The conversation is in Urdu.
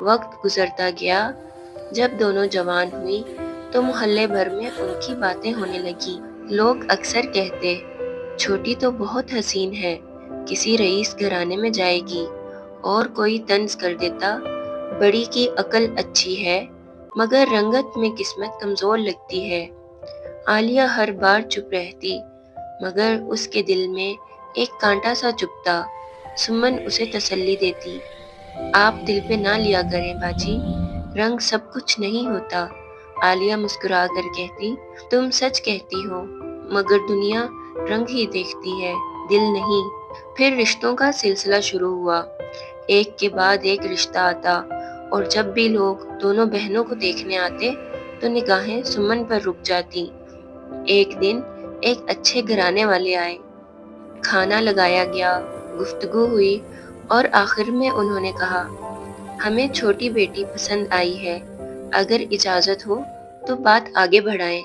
وقت گزرتا گیا، جب دونوں جوان ہوئی تو محلے بھر میں ان کی باتیں ہونے لگی۔ لوگ اکثر کہتے، چھوٹی تو بہت حسین ہے، کسی رئیس گھرانے میں جائے گی، اور کوئی طنز کر دیتا، بڑی کی عقل اچھی ہے مگر رنگت میں قسمت کمزور لگتی ہے۔ عالیہ ہر بار چپ رہتی، مگر اس کے دل میں ایک کانٹا سا چبھتا۔ سمن اسے تسلی دیتی، آپ دل پہ نہ لیا کریں باجی، رنگ سب کچھ نہیں ہوتا۔ عالیہ مسکرا کر کہتی، تم سچ کہتی ہو، مگر دنیا رنگ ہی دیکھتی ہے، دل نہیں۔ پھر رشتوں کا سلسلہ شروع ہوا، ایک کے بعد ایک رشتہ آتا، اور جب بھی لوگ دونوں بہنوں کو دیکھنے آتے تو نگاہیں سمن پر رک جاتی۔ ایک دن ایک اچھے گھرانے والے آئے، کھانا لگایا گیا، گفتگو ہوئی، اور آخر میں انہوں نے کہا، ہمیں چھوٹی بیٹی پسند آئی ہے، اگر اجازت ہو تو بات آگے بڑھائیں۔